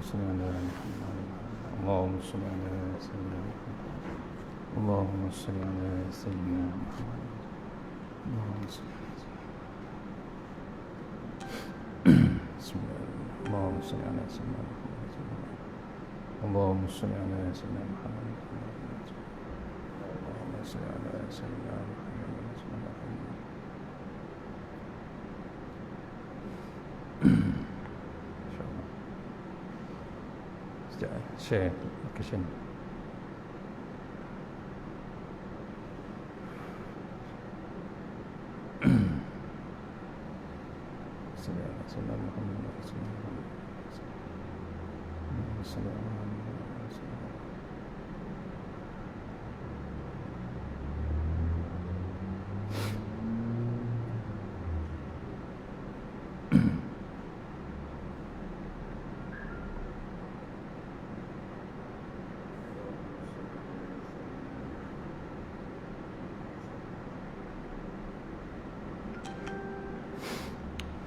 صل على محمد. اللهم صل على سيدنا محمد. اللهم صل على سيدنا محمد. اللهم صل على بسم الله. اللهم صل على سيدنا محمد. اللهم صل على سيدنا محمد. اللهم صل على سيدنا محمد. Share location.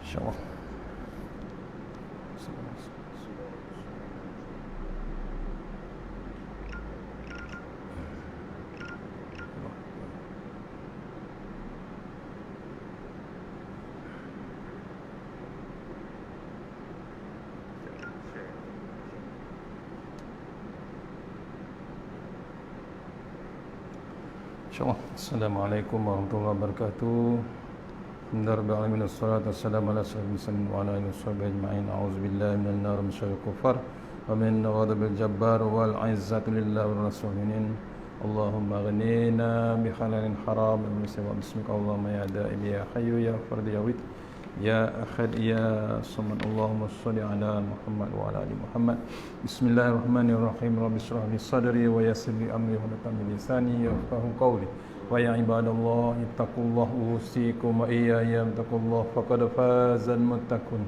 InsyaAllah. InsyaAllah. Assalamualaikum warahmatullahi wabarakatuh. Alhamdulillah, wassalatu wassalamu ala sayyidina wa ala alihi washabihi ajma'in. A'udzubillahi minan nar min syarril kufar wa min ghadabil jabbar wal 'izzatu lillahi wa rasulih. Allahumma ghnina bi halalin haram wa bismika Allahumma ya da'i ya hayyu ya fardi ya wit ya ahad ya samad. Allahumma shalli ala Muhammad wa ala ali Muhammad. Bismillahirrahmanirrahim. Rabbi shrah li sadri wa yassir li amri wa hlul 'uqdatam min lisani yafqahu qawli. Wa ya ibadallah ittaqullaha usikum wa iyaya ittaqullah faqad fazal muttaqun.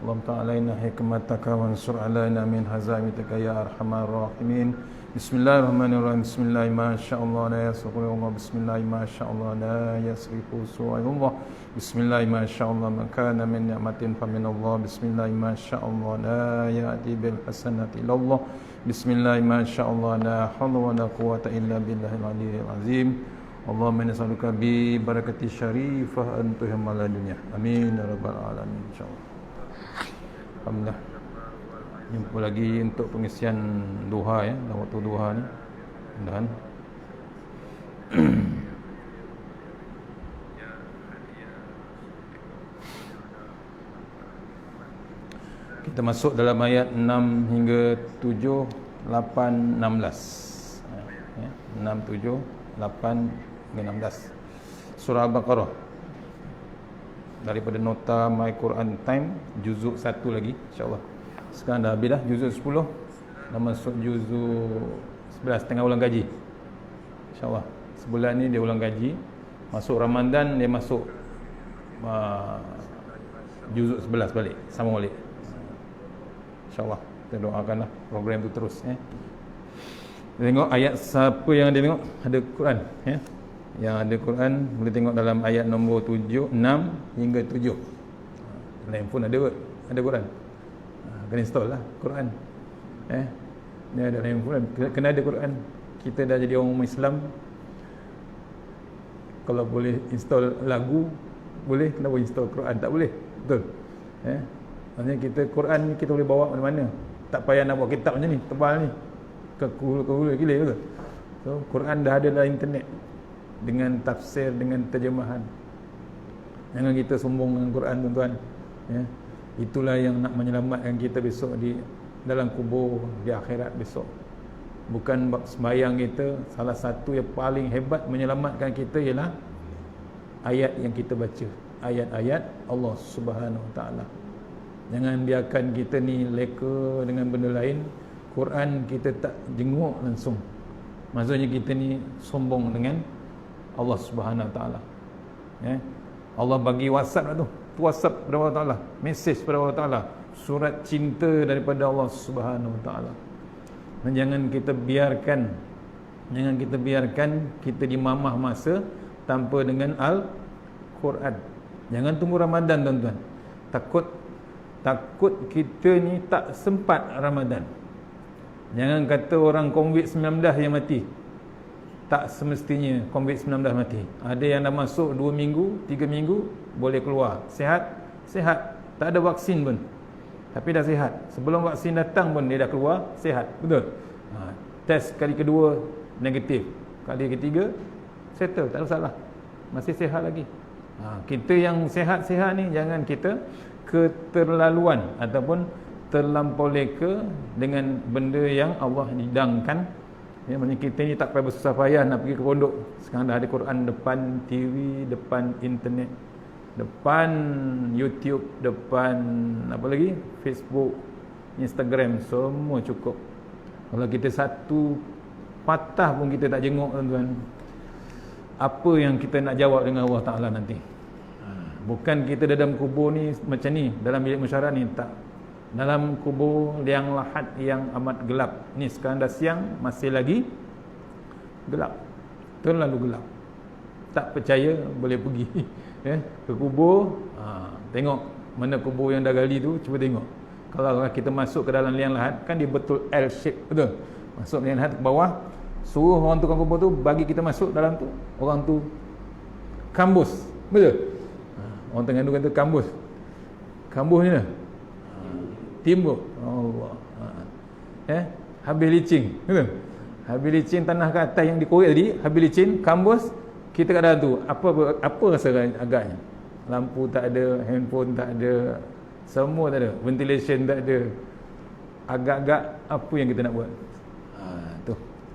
Allahumma ta'alaina hikmataka wa ansur alaina min hazamitika ya arhamar rahimin. Bismillahirrahmanirrahim. Bismillah ma sya'allah la yasrifu Allah. Bismillah ma sya'allah la yasrifu su'allah. Bismillah ma sya'allah man kana min ni'matin fa min Allah. Bismillah ma sya'allah la ya'ti bil hasanati illa Allah. Bismillah ma sya'allah la hawla wa la quwwata illa billahil aliyyil azim. Allahumma nas'aluka bi barakati syarifah antuhum ala dunya. Amin ya rabbal alamin insyaallah. Alhamdulillah. Jumpa lagi untuk pengisian duha ya, dalam waktu duha ni. Dan kita masuk dalam ayat 6 hingga 7, 8, 16 ya, 6, 7, 8 hingga 16 Surah Al-Baqarah. Daripada nota My Quran Time, juzuk 1 lagi insyaAllah. Sekarang dah habis dah juzuk 10. Dah masuk juzuk 11, tengah ulang gaji insyaAllah. Sebulan ni dia ulang gaji. Masuk Ramadan dia masuk juzuk 11 balik, sama balik InsyaAllah. Kita doakanlah program tu terus ya. Tengok ayat, siapa yang ada tengok ada Quran ya. Yang ada Quran boleh tengok dalam ayat nombor 7, 6 hingga 7. Dalam handphone ada Quran. Kena install lah Quran. Ni ada dalam handphone, kena ada Quran. Kita dah jadi orang Islam. Kalau boleh install lagu boleh, kenapa install Quran tak boleh? Betul. Maksudnya kita Quran ni kita boleh bawa mana-mana. Tak payah nak bawa kitab macam ni, tebal ni. Kekul gila betul. So Quran dah ada dalam internet dengan tafsir, dengan terjemahan. Jangan kita sombong dengan Quran tuan-tuan. Ya. Itulah yang nak menyelamatkan kita besok di dalam kubur, di akhirat besok. Bukan sembahyang kita, salah satu yang paling hebat menyelamatkan kita ialah ayat yang kita baca. Ayat-ayat Allah Subhanahu Wa Taala. Jangan biarkan kita ni leka dengan benda lain. Quran kita tak jenguk langsung. Maksudnya kita ni sombong dengan Allah Subhanahu Wa Taala. Ya. Allah bagi WhatsApp lah tu. WhatsApp daripada Allah Taala, mesej daripada Allah Taala, surat cinta daripada Allah Subhanahu Wa Taala. Dan jangan kita biarkan kita dimamah masa tanpa dengan Al-Quran. Jangan tunggu Ramadan tuan-tuan. takut kita ni tak sempat Ramadan. Jangan kata orang COVID-19 yang mati. Tak semestinya COVID-19 mati. Ada yang dah masuk 2 minggu, 3 minggu boleh keluar. Sihat, sihat. Tak ada vaksin pun, tapi dah sihat. Sebelum vaksin datang pun dia dah keluar, sihat. Betul? Test kali kedua negatif, kali ketiga settle, tak ada masalah, masih sihat lagi. Kita yang sihat-sihat ni jangan kita keterlaluan ataupun terlampau leka dengan benda yang Allah hidangkan. Ya, maksudnya kita ni tak payah bersusah payah nak pergi ke pondok. Sekarang dah ada Quran depan TV, depan internet, depan YouTube, depan apa lagi, Facebook, Instagram, semua cukup. Kalau kita satu patah pun kita tak jenguk, tuan-tuan, apa yang kita nak jawab dengan Allah Ta'ala nanti? Bukan kita dalam kubur ni macam ni, dalam bilik musyawarah ni, tak. Dalam kubur yang lahat yang amat gelap. Ni sekarang dah siang, masih lagi gelap, terlalu gelap. Tak percaya boleh pergi ke kubur, tengok mana kubur yang dah gali tu, cuba tengok. Kalau kita masuk ke dalam liang lahat, kan dia betul L shape, betul? Masuk liang lahat ke bawah, suruh orang tukang kubur tu bagi kita masuk dalam tu, orang tu kambus, betul? Orang Terengganu kata kambus. Kambus ni lah, timbuk Allah. Habis licin, betul? Habis licin tanah ke atas yang dikorek tadi, habis licin, kambus. Kita kat dalam tu, apa rasa agaknya? Lampu tak ada, handphone tak ada, semua tak ada, ventilation tak ada. Agak-agak apa yang kita nak buat? Tu,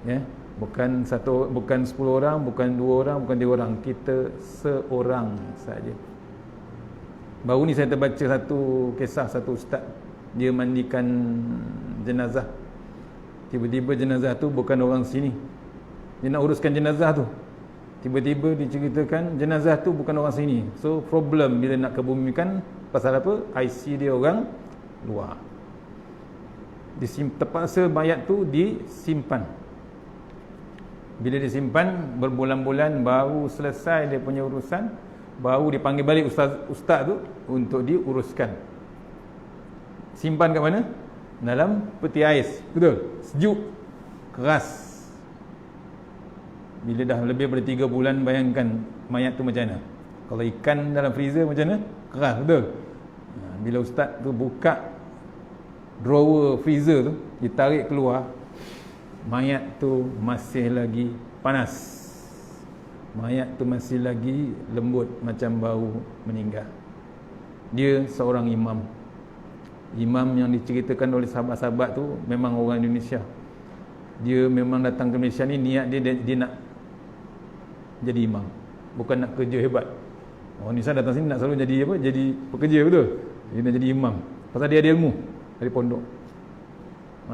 ya. Bukan 10 orang, bukan 2 orang, bukan 3 orang, kita seorang saja. Baru ni saya terbaca satu kisah satu ustaz, dia mandikan jenazah. Tiba-tiba jenazah tu bukan orang sini. Dia nak uruskan jenazah tu, tiba-tiba diceritakan jenazah tu bukan orang sini. So problem bila nak kebumikan, pasal apa? IC dia orang luar. Terpaksa mayat tu disimpan. Bila disimpan berbulan-bulan, baru selesai dia punya urusan, baru dipanggil balik ustaz tu untuk diuruskan. Simpan kat mana? Dalam peti ais, betul? Sejuk, keras. Bila dah lebih daripada 3 bulan, bayangkan mayat tu macam mana. Kalau ikan dalam freezer macam mana? Keras, betul? Bila ustaz tu buka drawer freezer tu, ditarik keluar, mayat tu masih lagi panas. Mayat tu masih lagi lembut, macam baru meninggal. Dia seorang imam. Imam yang diceritakan oleh sahabat-sahabat tu memang orang Indonesia. Dia memang datang ke Malaysia ni, niat dia nak jadi imam, bukan nak kerja hebat. Orang Indonesia datang sini nak selalu jadi apa? Jadi pekerja, betul? Dia nak jadi imam pasal dia ada ilmu dari pondok.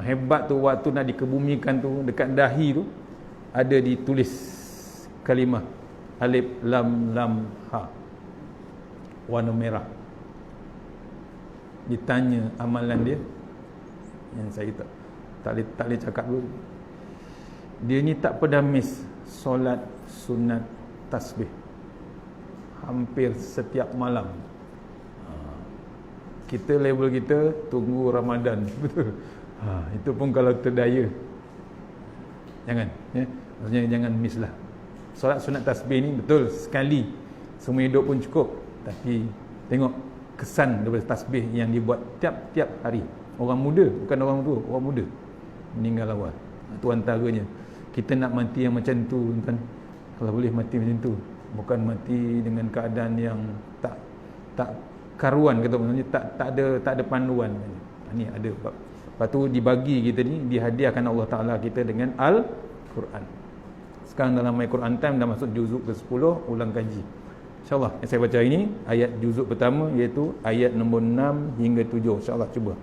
Hebat tu waktu nak dikebumikan tu, dekat dahi tu ada ditulis kalimah alif lam lam ha, warna merah. Ditanya amalan dia, yang saya tak boleh cakap dulu. Dia ni tak pernah miss solat sunat tasbih, hampir setiap malam. Kita level kita tunggu Ramadan, betul? Itu pun kalau terdaya. Jangan, ya? Maksudnya jangan miss lah. Solat sunat tasbih ni betul sekali seumur hidup pun cukup, tapi tengok kesan daripada tasbih yang dibuat tiap-tiap hari. Orang muda, bukan orang tua, orang muda meninggal awal. Itu antaranya. Kita nak mati yang macam tu, kan? Kalau boleh mati macam tu, bukan mati dengan keadaan yang tak karuan, kata maksudnya tak ada panduan. Ni ada. Lepas tu dibagi kita ni, dihadiahkan Allah Ta'ala kita dengan Al-Quran. Sekarang dalam My Quran Time dah masuk juzuk ke-10, ulang kaji. InsyaAllah yang saya baca ini ayat juzuk pertama, iaitu ayat nombor 6 hingga 7. InsyaAllah cuba.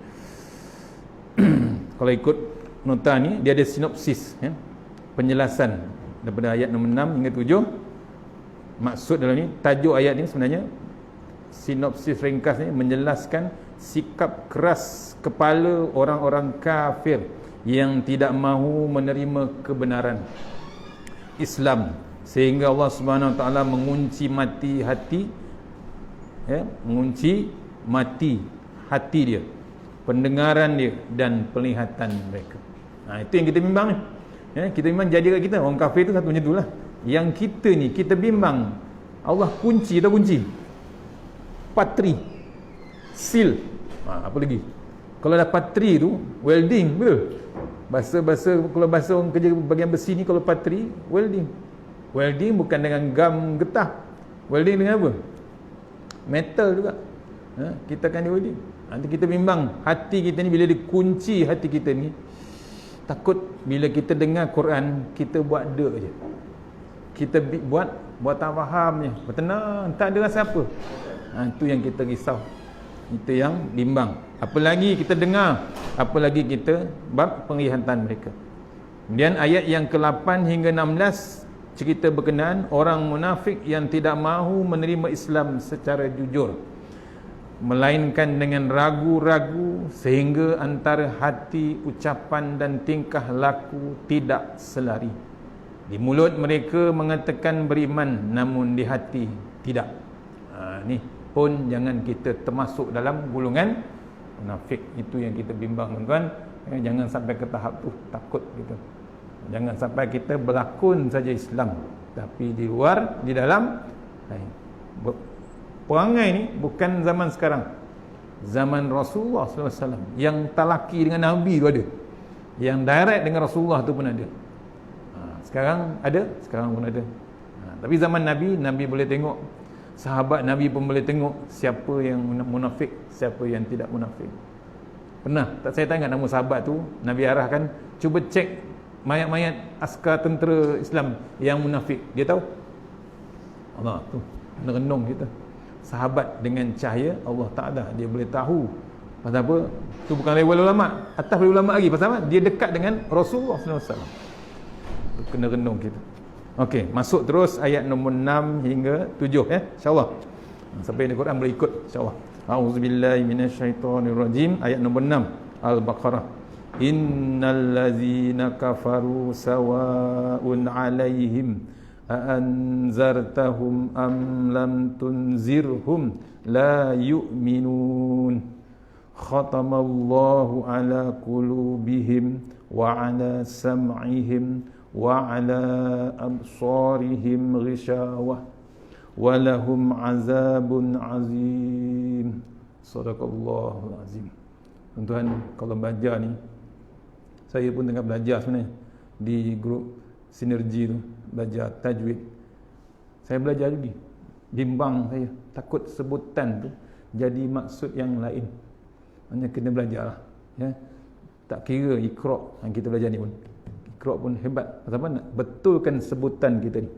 Kalau ikut nota ni, dia ada sinopsis, ya? Penjelasan daripada ayat nombor 6 hingga 7. Maksud dalam ni, tajuk ayat ni sebenarnya, sinopsis ringkas ni menjelaskan sikap keras kepala orang-orang kafir yang tidak mahu menerima kebenaran Islam, sehingga Allah Subhanahu Wa Taala mengunci mati hati, ya, mengunci mati hati dia, pendengaran dia dan penglihatan mereka. Itu yang kita bimbang ni. Kita bimbang jadi kat kita. Orang kafir tu satu macam itulah. Yang kita ni, kita bimbang. Allah kunci atau kunci? Patri, seal. Apa lagi? Kalau dah patri tu, welding, betul? Kalau bahasa orang kerja bagian besi ni, kalau patri, welding. Welding bukan dengan gam getah. Welding dengan apa? Metal juga. Kita akan welding. Nanti kita bimbang hati kita ni, bila dikunci hati kita ni, takut bila kita dengar Quran, kita buat dek je. Kita buat tak faham je, bertenang, tak ada rasa apa. Itu yang kita risau, itu yang bimbang. Apalagi kita dengar, apalagi kita bab penglihatan mereka. Kemudian ayat yang ke-8 hingga 16 cerita berkenaan orang munafik yang tidak mahu menerima Islam secara jujur, melainkan dengan ragu-ragu sehingga antara hati, ucapan dan tingkah laku tidak selari. Di mulut mereka mengatakan beriman, namun di hati tidak. Ni pun jangan kita termasuk dalam golongan munafik. Itu yang kita bimbang, tuan-tuan. Jangan sampai ke tahap tu, takut kita. Jangan sampai kita berlakon saja Islam, tapi di luar, di dalam lain. Perangai ni bukan zaman sekarang. Zaman Rasulullah SAW. Yang talaki dengan Nabi tu ada. Yang direct dengan Rasulullah tu pun ada. Sekarang ada? Sekarang pun ada. Tapi zaman Nabi, Nabi boleh tengok. Sahabat Nabi pun boleh tengok siapa yang munafik, siapa yang tidak munafik. Pernah tak saya tanya nama sahabat tu, Nabi arahkan, cuba cek mayat-mayat askar tentera Islam yang munafik. Dia tahu? Allah tu, renung kita. Sahabat dengan cahaya Allah Ta'ala, dia boleh tahu. Pasal apa? Tu bukan level ulama, atas level ulama lagi. Pasal apa? Dia dekat dengan Rasulullah SAW. Kena renung kita. Okey, masuk terus ayat nombor 6 hingga 7 insya-Allah. Sampai di Quran boleh ikut insya-Allah. A'udzubillahi minasyaitonirrajim. Ayat nombor 6 Al-Baqarah. Innal ladzina kafaru sawa'un 'alaihim a anzartahum am lam tunzirhum la yu'minun. Khatamallahu ala qulubihim wa ala sam'ihim wa ala absarihim ghishawah wa lahum azabun azim. Sadaqallahul azim. Tuan-tuan, kalau belajar ni, saya pun tengah belajar sebenarnya di grup sinergi tu, belajar tajwid. Saya belajar juga, bimbang saya, takut sebutan tu jadi maksud yang lain. Hanya kena belajar lah, tak kira Iqra' yang kita belajar ni pun, Iqra' pun hebat. Pasal nak betulkan sebutan kita ni,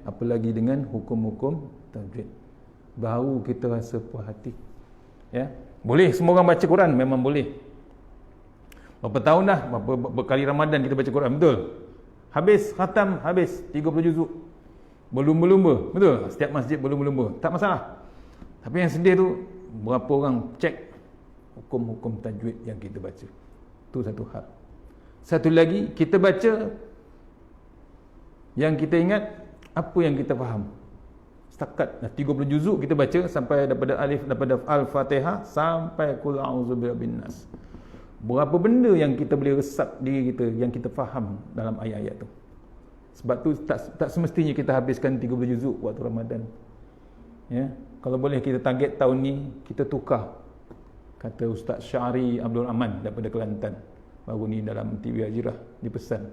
apalagi dengan hukum-hukum tajwid, baru kita rasa puas hati. Boleh semua orang baca Quran, memang boleh. Berapa tahun dah, berkali Ramadan kita baca Quran, betul? Habis khatam, habis 30 juzuk, berlumba-lumba, betul? Setiap masjid berlumba-lumba, tak masalah. Tapi yang sedih tu, berapa orang cek hukum-hukum tajwid yang kita baca. Itu satu hal. Satu lagi, kita baca yang kita ingat, apa yang kita faham. Setakat 30 juzuk kita baca sampai daripada Al-Fatihah sampai Qul a'udzu birabbin nas. Berapa benda yang kita boleh resap diri kita, yang kita faham dalam ayat-ayat tu. Sebab tu tak semestinya kita habiskan 30 juzuk waktu Ramadan. Kalau boleh kita target tahun ni, kita tukar. Kata Ustaz Syari Abdul Rahman daripada Kelantan, baru ni dalam TV Hajirah dipesan,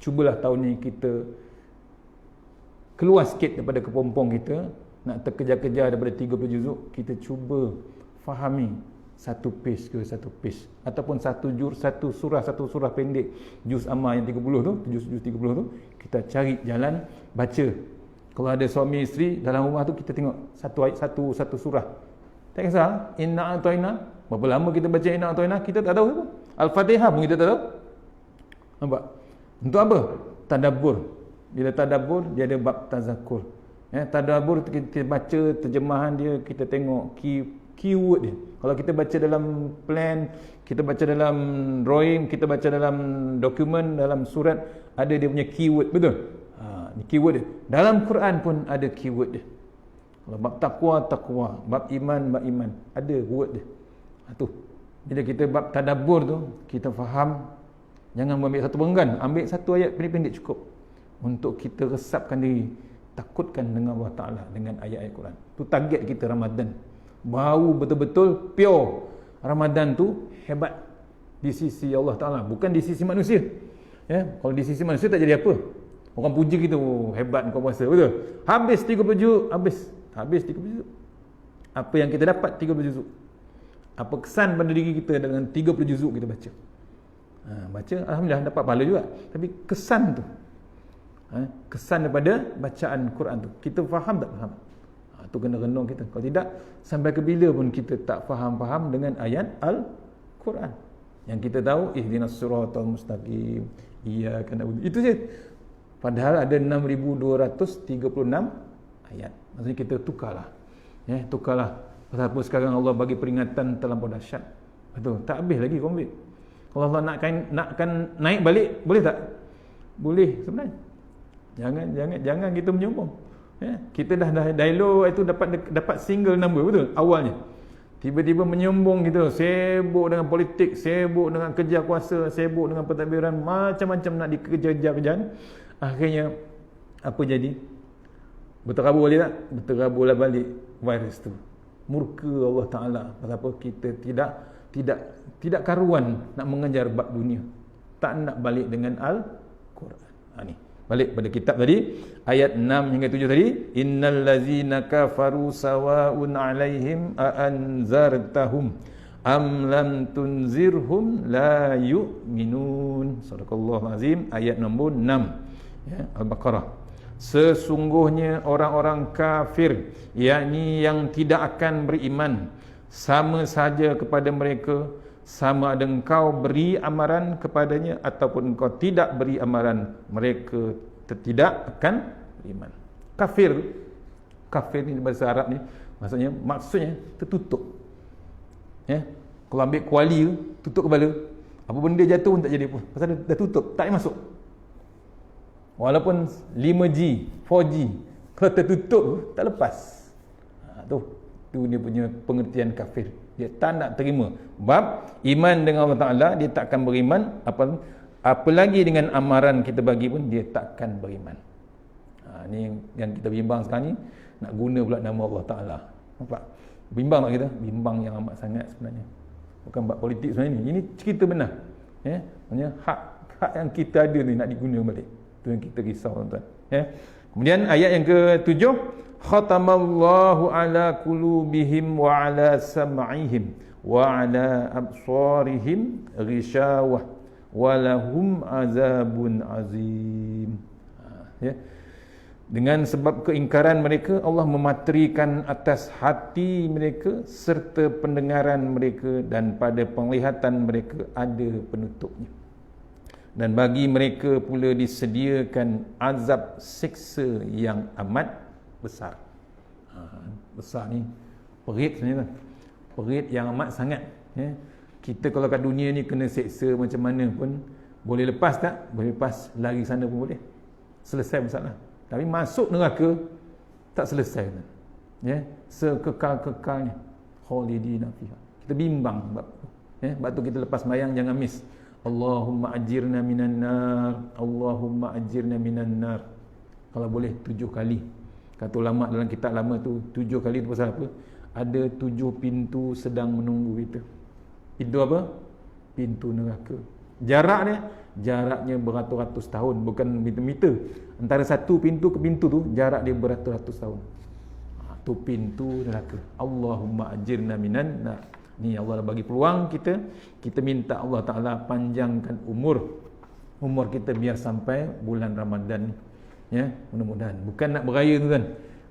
cubalah tahun ni kita keluar sikit daripada kepompong kita, nak terkejar-kejar daripada 30 juzuk, kita cuba fahami satu page ke satu page, ataupun satu surah pendek, juz amma yang 30 tu, juz 30 tu, kita cari jalan baca. Kalau ada suami isteri dalam rumah tu, kita tengok satu ayat, satu surah. Tak kisah inna a'tayna, berapa lama kita baca inna a'tayna, kita tak tahu apa. Al-Fatihah pun kita tak tahu. Nampak? Untuk apa? Tadabbur. Bila tadabbur, dia ada bab tazakur. Tadabbur kita baca terjemahan dia, kita tengok keyword dia. Kalau kita baca dalam plan, kita baca dalam drawing, kita baca dalam dokumen, dalam surat, ada dia punya keyword, betul? Keyword dia. Dalam Quran pun ada keyword dia. Kalau bab takwa, bab iman, ada word dia. Tu. Bila kita bab tadabbur tu, kita faham, jangan ambil satu penggan, ambil satu ayat pendek-pendek cukup untuk kita resapkan diri, takutkan dengan Allah Ta'ala dengan ayat-ayat Quran. Tu target kita Ramadan. Baru betul-betul pure. Ramadan tu hebat di sisi Allah Ta'ala, bukan di sisi manusia. Ya, kalau di sisi manusia tak jadi apa. Orang puji kita, oh, hebat kau puasa, betul. Habis 30 juzuk, habis 30 juzuk. Apa yang kita dapat 30 juzuk? Apa kesan pada diri kita dengan 30 juzuk kita baca? Baca, alhamdulillah dapat pahala juga. Tapi kesan tu, kesan daripada bacaan Quran tu, kita faham tak faham? Tu kena renung kita. Kalau tidak, sampai ke bila pun kita tak faham-faham dengan ayat Al-Quran. Yang kita tahu, ihdinas siratal mustaqim, iyyaka na'budu, itu je. Padahal ada 6,236 ayat. Maksudnya kita tukarlah. Tukarlah. Pasal apa sekarang Allah bagi peringatan terlampau dahsyat. Betul, tak habis lagi COVID. Kalau Allah nakkan naik balik, boleh tak? Boleh sebenarnya. Jangan kita menyombong. Kita dah dialog itu dapat single number, betul? Awalnya. Tiba-tiba menyombong gitu, sibuk dengan politik, sibuk dengan kerja kuasa, sibuk dengan pentadbiran, macam-macam nak dikejar-kejar. Akhirnya apa jadi? Berterabur balik tak? Berterabur balik virus tu. Murka Allah Ta'ala. Pasal apa? Kita tidak karuan nak mengejar bab dunia. Tak nak balik dengan Al-Quran. Ni. Balik pada kitab tadi, ayat 6 hingga 7 tadi, innal ladzina kafaru sawaun alaihim a anzartahum am lam tunzirhum la yu'minun. Sadaqallahul azim. Ayat nombor 6, Al-Baqarah. Sesungguhnya orang-orang kafir, yakni yang tidak akan beriman, sama saja kepada mereka, sama ada engkau beri amaran kepadanya ataupun engkau tidak beri amaran, mereka tidak akan beriman. Kafir ni bahasa Arab ni, maksudnya tertutup. Kalau ambil kuali tutup kepala, apa benda jatuh pun tak jadi apa, pasal dah tutup, tak boleh masuk. Walaupun 5G, 4G, kalau tertutup tak lepas. Tu dia punya pengertian kafir. Dia tak nak terima. Bab iman dengan Allah Ta'ala, dia takkan beriman. Apalagi dengan amaran kita bagi pun, dia takkan beriman. Ni yang kita bimbang sekarang ni, nak guna pula nama Allah Ta'ala. Nampak? Bimbang tak kita? Bimbang yang amat sangat sebenarnya. Bukan bab politik sebenarnya ni. Ini cerita benar. Maksudnya hak yang kita ada ni nak diguna balik. Itu yang kita risau, tuan-tuan. Kemudian ayat yang ke-7, khatamallahu ala qulubihim wa ala sam'ihim wa ala absarihim ghishawah wa lahum azabun azim. Dengan sebab keingkaran mereka, Allah mematerikan atas hati mereka serta pendengaran mereka, dan pada penglihatan mereka ada penutupnya. Dan bagi mereka pula disediakan azab siksa yang amat besar. Besar ni perit sebenarnya, perit yang amat sangat. Kita kalau kat dunia ni kena seksa macam mana pun, boleh lepas tak? Boleh lepas, lari sana pun boleh, selesai masalah. Tapi masuk neraka tak selesai, sekekal-kekalnya, khalidina fiha. Kita bimbang bab tu. Sebab tu kita lepas sembahyang jangan miss, Allahumma ajirna minan nar, Allahumma ajirna minan nar. Kalau boleh 7 kali. Kata ulama dalam kitab lama tu, 7 kali tu pasal apa? Ada 7 pintu sedang menunggu kita. Itu apa? Pintu neraka. Jaraknya beratus-ratus tahun, bukan meter-meter. Antara satu pintu ke pintu tu, jarak dia beratus-ratus tahun. Tu pintu neraka. Allahumma ajirna minan nar. Ni Allah dah bagi peluang kita. Kita minta Allah Ta'ala panjangkan umur kita biar sampai bulan Ramadan ni. Mudah-mudahan. Bukan nak beraya tu kan.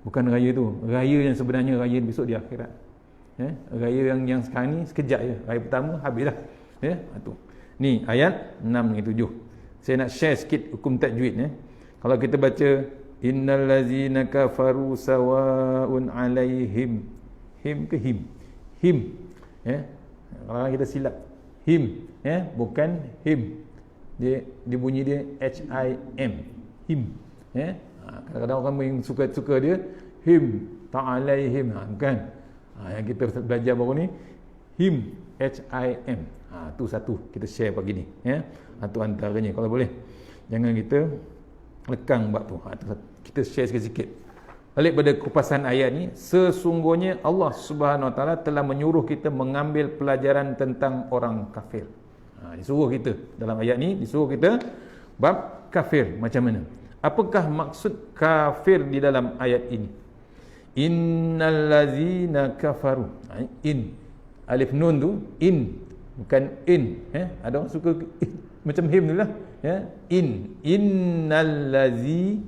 Bukan raya tu. Raya yang sebenarnya raya besok di akhirat. Raya yang sekarang ni sekejap je. Raya pertama habis dah. Tu. Ni ayat 6 dan 7. Saya nak share sikit hukum tajwid. Kalau kita baca innal ladzina kafaru sawaun alaihim, him ke him? Him. Kalau kita silap him, bukan him. Dia bunyi dia H-I-M. Him. Kadang-kadang orang yang suka dia him, ta'alaihim, bukan. Yang kita belajar baru ni him, HIM. Tu satu kita share pagi ni, ya. Tu antaranya kalau boleh. Jangan kita lekang bab tu. Tu kita share sikit-sikit. Balik pada kupasan ayat ni, sesungguhnya Allah Subhanahu Wa Taala telah menyuruh kita mengambil pelajaran tentang orang kafir. Disuruh kita dalam ayat ni, disuruh kita bab kafir macam mana. Apakah maksud kafir di dalam ayat ini? Innal ladzina kafaru. In alif nun tu in, bukan in, ada orang suka macam him tu lah, ya. Innal ladzi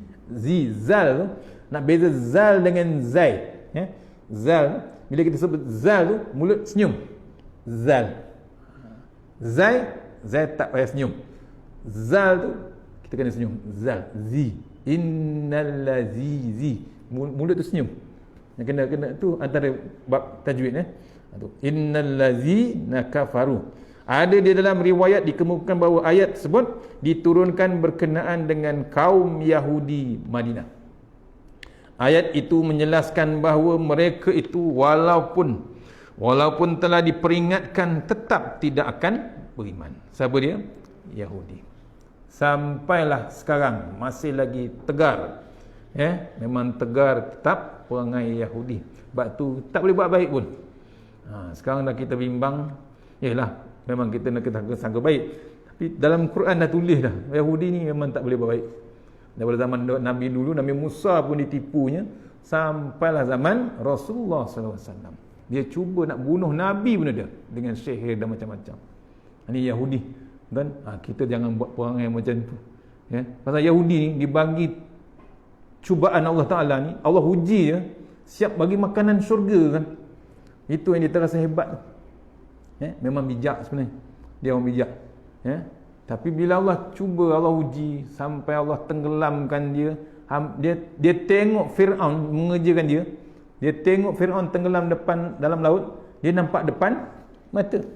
zal tu, nak beza zal dengan zai, ya. Zal, bila kita sebut zal tu mulut senyum. Zal. Zai tak payah senyum. Zal tu kita kena senyum. Zal, zi. Innal ladzi, mulut tu senyum. Yang kena tu antara bab tajwid, tu. Innal ladzina kafaru. Ada di dalam riwayat dikemukakan bahawa ayat tersebut diturunkan berkenaan dengan kaum Yahudi Madinah. Ayat itu menjelaskan bahawa mereka itu walaupun telah diperingatkan tetap tidak akan beriman. Siapa dia? Yahudi. Sampailah sekarang masih lagi tegar. Memang tegar tetap perangai Yahudi. Sebab tu tak boleh buat baik pun. Sekarang dah kita bimbang, yalah memang kita nak sangka baik, tapi dalam Quran dah tulis dah Yahudi ni memang tak boleh buat baik. Daripada zaman Nabi dulu, Nabi Musa pun ditipunya, sampailah zaman Rasulullah SAW. Dia cuba nak bunuh Nabi pun ada dengan sihir dan macam-macam. Ini Yahudi kan. Kita jangan buat perangai macam tu, ya. Pasal Yahudi ni dibagi cubaan Allah Ta'ala ni, Allah uji dia, siap bagi makanan syurga kan. Itu yang dia terasa hebat tu. Memang bijak sebenarnya. Dia orang bijak. Tapi bila Allah cuba, Allah uji sampai Allah tenggelamkan dia, dia tengok Fir'aun mengerjakan dia. Dia tengok Fir'aun tenggelam dalam laut, dia nampak depan mata.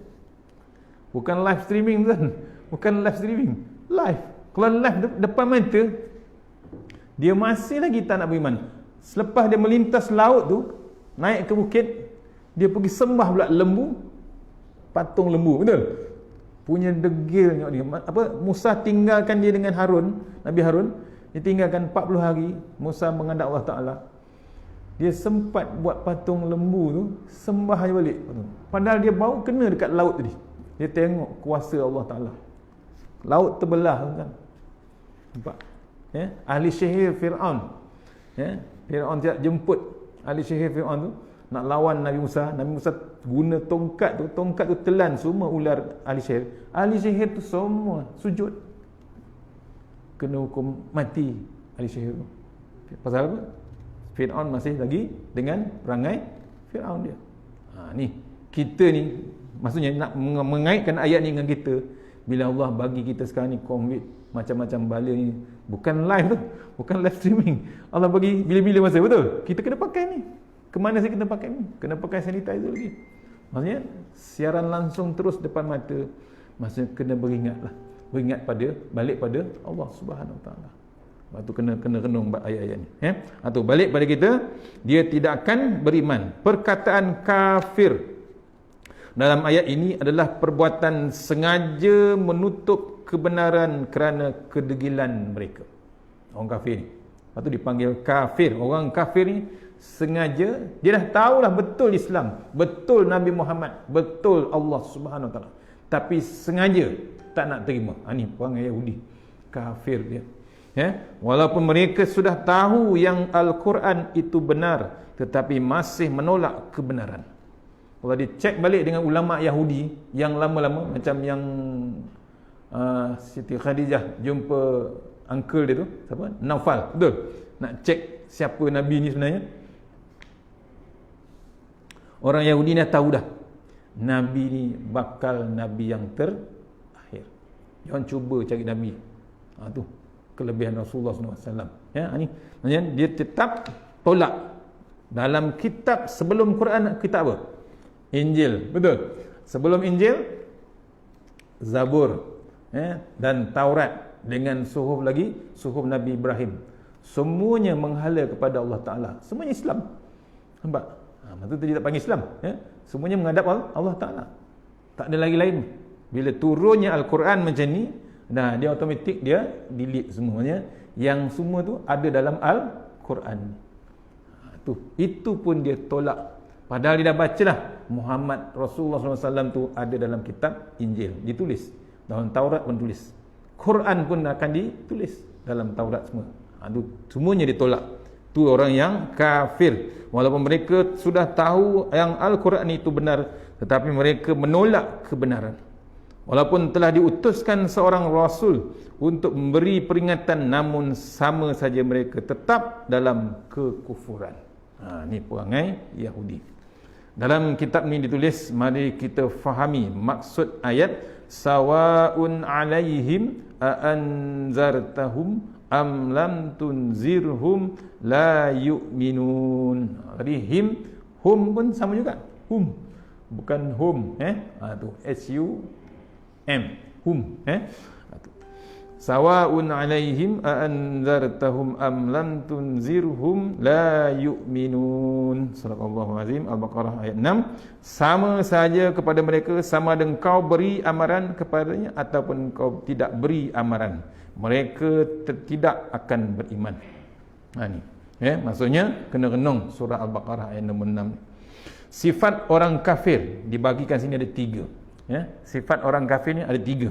Bukan live streaming kan? Bukan live streaming. Live. Kalau live depan mata, dia masih lagi tak nak beriman. Selepas dia melintas laut tu, naik ke bukit, dia pergi sembah pula lembu, patung lembu, betul? Punya degil tengok dia. Musa tinggalkan dia dengan Harun, Nabi Harun. Dia tinggalkan 40 hari. Musa menghadap Allah Ta'ala. Dia sempat buat patung lembu tu, sembah je balik. Padahal dia baru kena dekat laut tadi. Dia tengok kuasa Allah Ta'ala. Laut terbelah kan. Nampak? Ahli sihir Fir'aun. Fir'aun tidak jemput ahli sihir Fir'aun tu nak lawan Nabi Musa. Nabi Musa guna tongkat tu telan semua ular ahli sihir. Ahli sihir tu semua sujud. Kena hukum mati ahli sihir tu. Pasal apa? Fir'aun masih lagi dengan perangai Fir'aun dia. Ni kita ni, maksudnya nak mengaitkan ayat ni dengan kita. Bila Allah bagi kita sekarang ni COVID, macam-macam bala ni, bukan live tu, bukan live streaming. Allah bagi bila-bila masa, betul? Kita kena pakai ni. Kemana sih kita pakai ni? Kena pakai sanitizer lagi. Maksudnya siaran langsung terus depan mata. Maksudnya kena beringatlah. Beringat balik pada Allah Subhanahu Wa Taala. Lepas tu kena renung ayat-ayat ni. Atau balik pada kita, dia tidak akan beriman. Perkataan kafir dalam ayat ini adalah perbuatan sengaja menutup kebenaran kerana kedegilan mereka. Orang kafir ni. Lepas tu dipanggil kafir. Orang kafir ni sengaja, dia dah tahulah betul Islam, betul Nabi Muhammad, betul Allah Subhanahu Wa Taala, tapi sengaja tak nak terima. Ni perangai Yahudi. Kafir dia. Walaupun mereka sudah tahu yang Al-Quran itu benar, tetapi masih menolak kebenaran. Kalau dicek balik dengan ulama Yahudi yang lama-lama, macam yang Siti Khadijah jumpa uncle dia tu, siapa? Naufal, betul? Nak cek siapa Nabi ni sebenarnya. Orang Yahudi ni tahu dah Nabi ni bakal Nabi yang terakhir. Jangan cuba cari Nabi. Tu kelebihan Rasulullah SAW. Ni maksudnya dia tetap tolak. Dalam kitab sebelum Quran, kitab apa? Injil, betul? Sebelum Injil, Zabur, dan Taurat, dengan suhuf lagi, suhuf Nabi Ibrahim. Semuanya menghala kepada Allah Ta'ala. Semuanya Islam. Nampak? Maksudnya dia tak panggil Islam. Semuanya menghadap Allah Ta'ala. Tak ada lagi lain. Bila turunnya Al-Quran macam ni, nah dia automatik dia delete semuanya. Yang semua tu ada dalam Al-Quran. Itu pun dia tolak. Padahal dia dah baca lah Muhammad Rasulullah SAW tu ada dalam kitab Injil, ditulis. Dalam Taurat pun tulis. Quran pun akan ditulis dalam Taurat semua. Semuanya ditolak. Tu orang yang kafir. Walaupun mereka sudah tahu yang Al-Quran itu benar, tetapi mereka menolak kebenaran. Walaupun telah diutuskan seorang Rasul untuk memberi peringatan, namun sama saja mereka tetap dalam kekufuran. Ini perangai Yahudi. Dalam kitab ni ditulis, mari kita fahami maksud ayat sawaun alaihim aanzartahum am lam tunzirhum la yu'minun. Tadi hum pun sama juga. Hum bukan hum, tu HUM, hum, sawaun alaihim aanzartahum am lam tunzirhum la yu'minun. Surah Azim Al-Baqarah ayat 6. Sama saja kepada mereka, sama ada kau beri amaran kepadanya ataupun kau tidak beri amaran, mereka tidak akan beriman. Ni maksudnya kena renung surah Al-Baqarah ayat nombor 6. Sifat orang kafir dibagikan sini ada 3. Sifat orang kafir ni ada 3.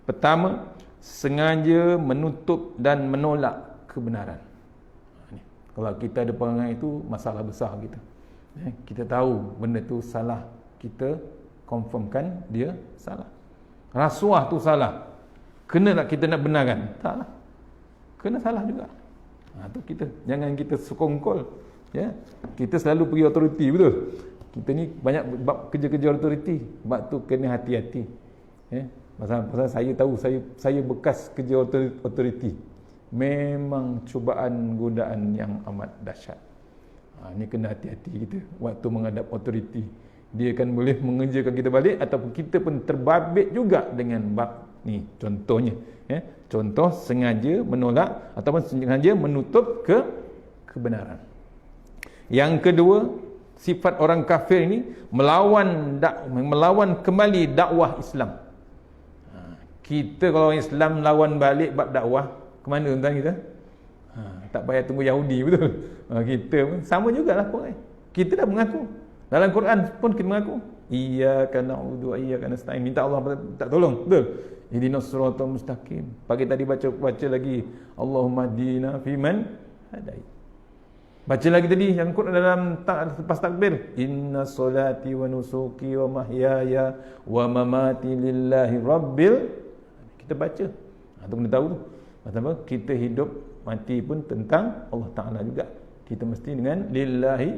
Pertama, sengaja menutup dan menolak kebenaran. Kalau kita ada perangai itu, masalah besar kita. Kita tahu benda tu salah, kita confirmkan dia salah. Rasuah tu salah, kena nak kita nak benarkan? Taklah, kena salah juga. Tu kita, jangan kita sekongkol. Kita selalu pergi autoriti, betul? Kita ni banyak bab kerja-kerja autoriti, bab tu kena hati-hati. Pasal saya tahu, saya bekas kerja autoriti. Memang cubaan godaan yang amat dahsyat. Ni kena hati-hati kita waktu menghadap autoriti. Dia akan boleh mengerjakan kita balik, ataupun kita pun terbabit juga dengan bab ni. Contohnya, contoh sengaja menolak ataupun sengaja menutup kebenaran. Yang kedua, sifat orang kafir ini melawan kembali dakwah Islam. Kita kalau Islam lawan balik bab dakwah, ke mana tuan kita? Tak payah tunggu Yahudi, betul? Kita pun sama jugalah pun. Kita dah mengaku. Dalam Quran pun kita mengaku. Iyyaka na'budu wa iyyaka nasta'in. Minta Allah tak tolong, betul? Ihdinas siratal mustaqim. Pagi tadi baca lagi Allahumma hdina fiman hadait. Baca lagi tadi yang Quran dalam lepas takbir, inna solati wa nusuki wa mahyaya wa mamati lillahi rabbil. Kita baca. Tu kena tahu tu. Maksudnya kita hidup mati pun tentang Allah Ta'ala juga. Kita mesti dengan lillahi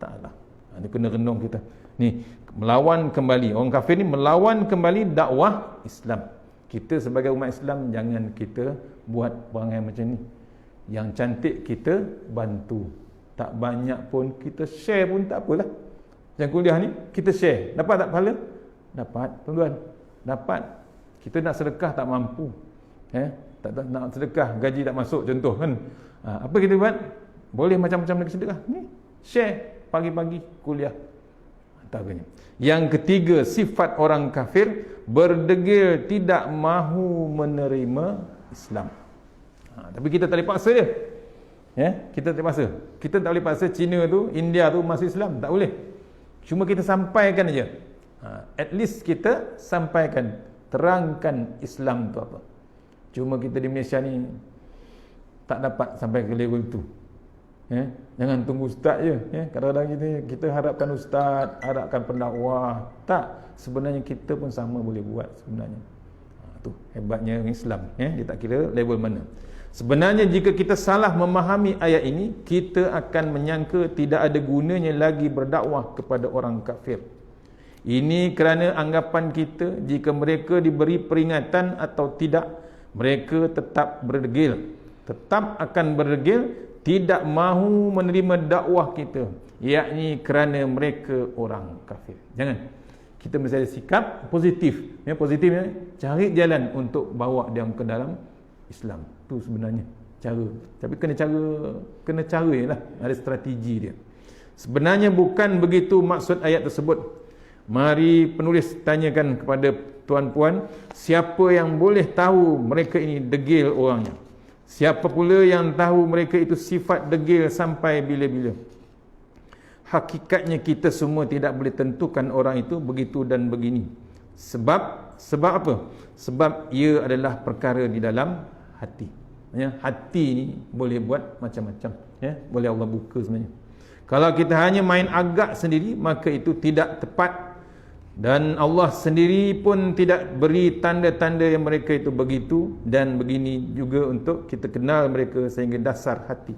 ta'ala. Ini kena renung kita. Ni melawan kembali. Orang kafir ni melawan kembali dakwah Islam. Kita sebagai umat Islam jangan kita buat perangai macam ni. Yang cantik kita bantu. Tak banyak pun kita share pun tak apalah. Yang kuliah ni kita share. Dapat tak pahala? Dapat, tuan-tuan. Dapat. Kita nak sedekah tak mampu. Tak nak sedekah, gaji tak masuk contoh kan. Apa kita buat? Boleh macam-macam lagi sedekah. Ni share pagi-pagi kuliah. Taknya. Yang ketiga, sifat orang kafir berdegil tidak mahu menerima Islam. Tapi kita tak boleh paksa dia. Kita tak paksa. Kita tak boleh paksa Cina tu, India tu masuk Islam, tak boleh. Cuma kita sampaikan aja. At least kita sampaikan, terangkan Islam tu apa. Cuma kita di Malaysia ni tak dapat sampai ke level tu. Jangan tunggu ustaz je. Kadang-kadang kita harapkan ustaz, harapkan pendakwah. Tak, sebenarnya kita pun sama boleh buat sebenarnya. Tu hebatnya Islam. Dia tak kira level mana. Sebenarnya jika kita salah memahami ayat ini, kita akan menyangka tidak ada gunanya lagi berdakwah kepada orang kafir. Ini kerana anggapan kita jika mereka diberi peringatan atau tidak, mereka tetap berdegil, tetap akan berdegil, tidak mahu menerima dakwah kita, yakni kerana mereka orang kafir. Jangan. Kita mesti ada sikap positif. Positifnya cari jalan untuk bawa dia ke dalam Islam. Tu sebenarnya cara. Tapi kena cara lah. Ada strategi dia. Sebenarnya bukan begitu maksud ayat tersebut. Mari penulis tanyakan kepada tuan-puan, siapa yang boleh tahu mereka ini degil orangnya? Siapa pula yang tahu mereka itu sifat degil sampai bila-bila? Hakikatnya kita semua tidak boleh tentukan orang itu begitu dan begini. Sebab apa? Sebab ia adalah perkara di dalam hati. Ya, hati ni boleh buat macam-macam. Ya, boleh Allah buka sebenarnya. Kalau kita hanya main agak sendiri, maka itu tidak tepat. Dan Allah sendiri pun tidak beri tanda-tanda yang mereka itu begitu dan begini juga untuk kita kenal mereka sehingga dasar hati.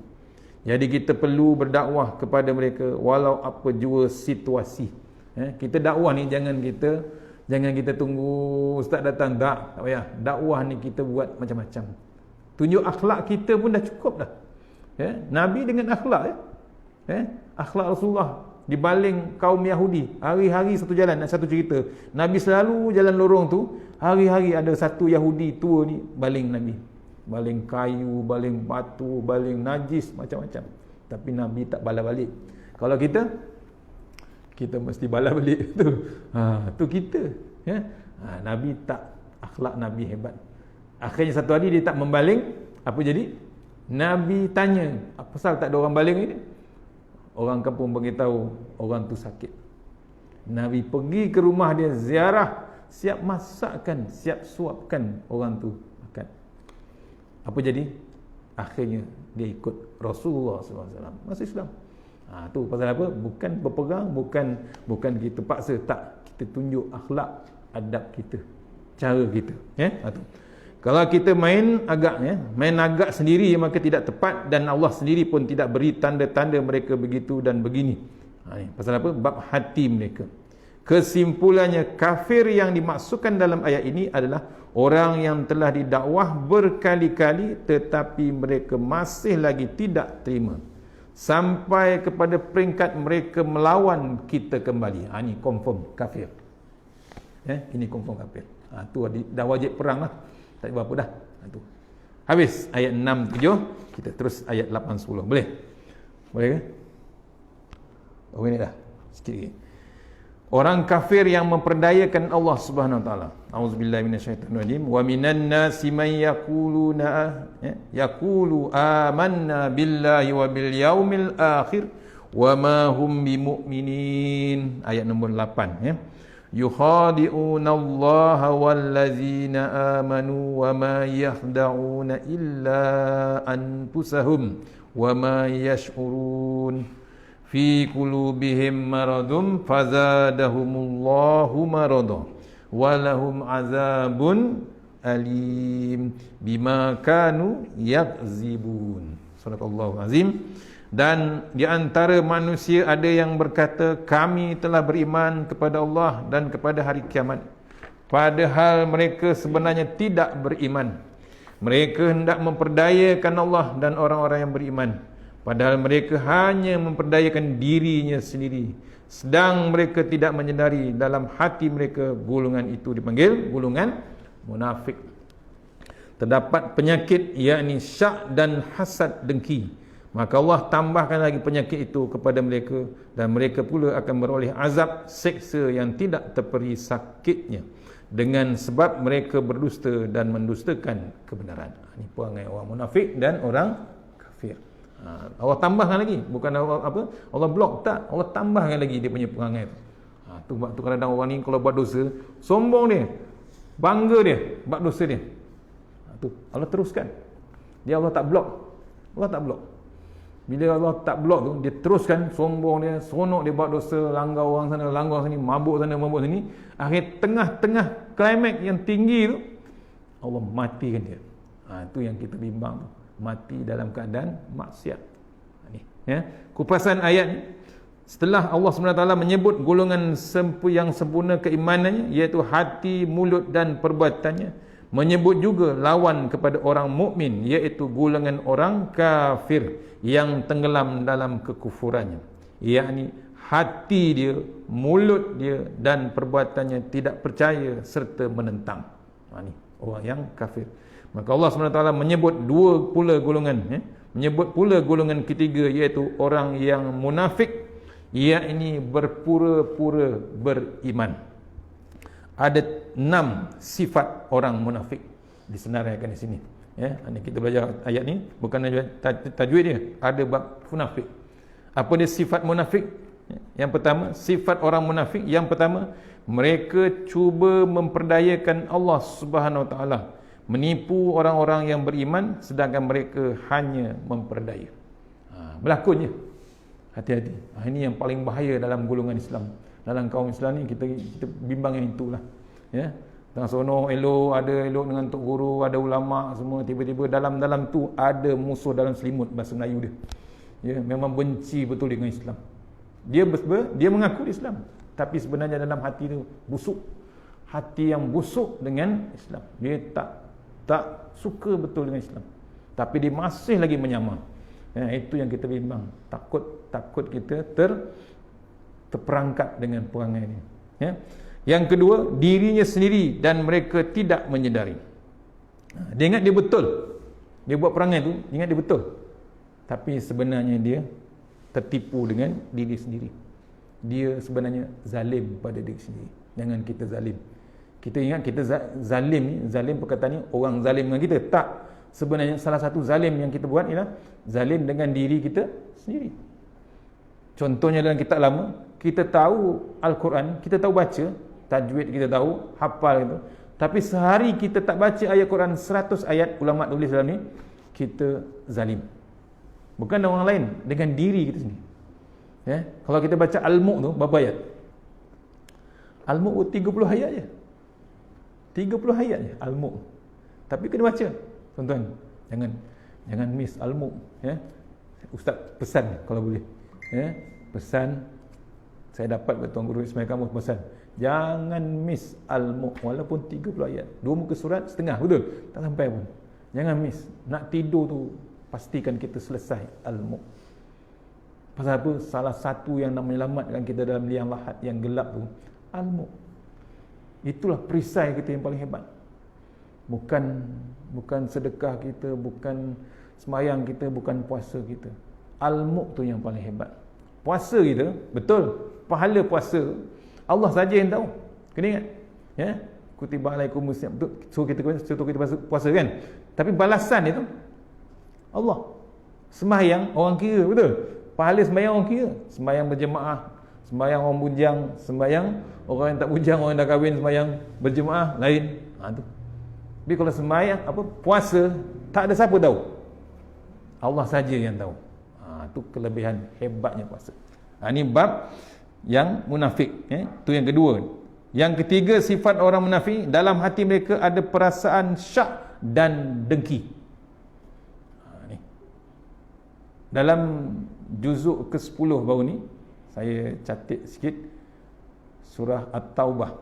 Jadi kita perlu berdakwah kepada mereka walau apa jua situasi. Kita dakwah ni jangan kita tunggu ustaz datang, tak payah. Dakwah ni kita buat macam-macam. Tunjuk akhlak kita pun dah cukup dah. Nabi dengan akhlak akhlak Rasulullah dibaling kaum Yahudi, hari-hari satu jalan. Satu cerita, Nabi selalu jalan lorong tu, hari-hari ada satu Yahudi tua ni baling Nabi, baling kayu, baling batu, baling najis, macam-macam. Tapi Nabi tak bala balik. Kalau kita mesti bala balik tu. Tu kita. Nabi tak, akhlak Nabi hebat. Akhirnya satu hari dia tak membaling, apa jadi? Nabi tanya, apa pasal tak ada orang baling ini? Orang kampung beritahu orang tu sakit. Nabi pergi ke rumah dia ziarah, siap masakkan, siap suapkan orang tu makan. Apa jadi? Akhirnya dia ikut Rasulullah SAW, masuk Islam. Tu pasal apa? Bukan berperang, bukan kita paksa, tak. Kita tunjuk akhlak, adab kita, cara kita. Kalau kita main agak sendiri, maka tidak tepat dan Allah sendiri pun tidak beri tanda-tanda mereka begitu dan begini. Pasal apa? Bab hati mereka. Kesimpulannya, kafir yang dimaksudkan dalam ayat ini adalah orang yang telah didakwah berkali-kali tetapi mereka masih lagi tidak terima, sampai kepada peringkat mereka melawan kita kembali. Ini confirm kafir. Ini confirm kafir. Tu dah wajib perang lah. Tak berapa dah. Tu. Habis ayat 6 7, kita terus ayat 8 10. Boleh? Boleh ke? Okey ni dah. Sikit lagi. Orang kafir yang memperdayakan Allah Subhanahu Wa Taala. Auzubillahi minasyaitonirrajim. Wa minan nasi man yaqulu amanna billahi wa bil yaumil akhir wa ma hum bimumin. Ayat nombor 8 yukhadi'una Allah wallazina amanu wa ma yakhda'una illa anfusahum wa ma yash'urun fi qulubihim maradun fazadahumullahu marada wa lahum azabun alim bima kanu yakzibun. Sadaqallahu azim. Dan di antara manusia ada yang berkata, kami telah beriman kepada Allah dan kepada hari kiamat, padahal mereka sebenarnya tidak beriman. Mereka hendak memperdayakan Allah dan orang-orang yang beriman, padahal mereka hanya memperdayakan dirinya sendiri, sedang mereka tidak menyedari dalam hati mereka golongan itu dipanggil golongan munafik. Terdapat penyakit, yakni syak dan hasad dengki. Maka Allah tambahkan lagi penyakit itu kepada mereka, dan mereka pula akan beroleh azab seksa yang tidak terperi sakitnya dengan sebab mereka berdusta dan mendustakan kebenaran. Ini perangai orang munafik dan orang kafir. Allah tambahkan lagi, bukan Allah blok, tak, Allah tambahkan lagi dia punya perangai tu. Tu kadang-kadang orang ni kalau buat dosa, sombong dia, bangga dia buat dosa dia. Tu Allah teruskan. Allah tak blok. Allah tak blok. Bila Allah tak blok tu, dia teruskan sombong dia, sonok dia buat dosa, langgar orang sana, langgar sini, mabuk sana, mabuk sini. Akhir tengah-tengah klimak yang tinggi tu, Allah matikan dia. Itu yang kita bimbang tu. Mati dalam keadaan maksiat. Ni, kupasan ayat ni. Setelah Allah SWT menyebut golongan yang sempurna keimanannya, iaitu hati, mulut dan perbuatannya, menyebut juga lawan kepada orang mukmin, iaitu golongan orang kafir yang tenggelam dalam kekufurannya, yakni hati dia, mulut dia dan perbuatannya tidak percaya serta menentang. Ni orang yang kafir. Maka Allah SWT menyebut dua pula golongan, menyebut pula golongan ketiga, iaitu orang yang munafik, ia ini berpura-pura beriman. Ada 6 sifat orang munafik disenaraikan di sini. Ya, ini kita belajar ayat ni bukan tajwid dia, ada bab munafik. Apa dia sifat munafik? Yang pertama, sifat orang munafik yang pertama, mereka cuba memperdayakan Allah Subhanahu Wa Taala, menipu orang-orang yang beriman sedangkan mereka hanya memperdaya. Berlakunya. Hati-hati. Ini yang paling bahaya dalam golongan Islam. Dalam kaum Islam ni kita bimbang yang itulah. Ya. Tengah sono elok, ada elok dengan tok guru, ada ulama semua, tiba-tiba dalam tu ada musuh dalam selimut, bahasa Melayu dia. Ya, memang benci betul dengan Islam. Dia mengaku Islam, tapi sebenarnya dalam hati tu busuk. Hati yang busuk dengan Islam. Dia tak suka betul dengan Islam. Tapi dia masih lagi menyamar. Ya, itu yang kita bimbang. Takut kita terperangkap dengan perangai ini. Ya. Yang kedua, dirinya sendiri dan mereka tidak menyedari. Dia ingat dia betul. Dia buat perangai tu, dia ingat dia betul. Tapi sebenarnya dia tertipu dengan diri sendiri. Dia sebenarnya zalim pada diri sendiri. Jangan kita zalim. Kita ingat kita zalim ni, zalim perkataan ni orang zalim dengan kita. Tak. Sebenarnya salah satu zalim yang kita buat ialah zalim dengan diri kita sendiri. Contohnya dalam kitab lama, kita tahu Al-Quran, kita tahu baca, tajwid kita tahu, hafal itu. Tapi sehari kita tak baca ayat Quran 100 ayat, ulama tulis dalam ni, kita zalim. Bukan orang lain, dengan diri kita sendiri. Ya? Kalau kita baca Al-Mulk tu, berapa ayat? Al-Mulk 30 ayat je. 30 ayat je Al-Mulk. Tapi kena baca. Tuan-tuan, jangan miss Al-Mulk, ya. Ustaz pesan kalau boleh. Ya, pesan saya dapat Tuan Guru Ismail Kamus pesan. Jangan miss Al-Mulk walaupun 30 ayat. 2 muka surat setengah, betul? Tak sampai pun. Jangan miss. Nak tidur tu pastikan kita selesai Al-Mulk. Pasal apa? Salah satu yang nak menyelamatkan kita dalam liang lahat yang gelap tu, Al-Mulk. Itulah perisai kita yang paling hebat. Bukan sedekah kita, bukan semayang kita, bukan puasa kita. Al-Mulk tu yang paling hebat. Puasa kita, betul, pahala puasa Allah saja yang tahu. Kena ingat, ya. Kutiba alaikumus syiyam, suruh kita puasa kan. Tapi balasan itu Allah. Sembahyang orang kira, betul. Pahala sembahyang orang kira. Sembahyang berjemaah, sembahyang orang bujang, sembahyang orang yang tak bujang, orang yang dah kahwin sembahyang berjemaah lain. Tu. Tapi kalau sembahyang puasa, tak ada siapa tahu. Allah saja yang tahu. Itu kelebihan hebatnya puasa. Ini bab yang munafik, itu yang kedua. Yang ketiga, sifat orang munafik, dalam hati mereka ada perasaan syak dan dengki. Dalam juzuk ke-10 baru ni, saya catat sikit surah At-Taubah,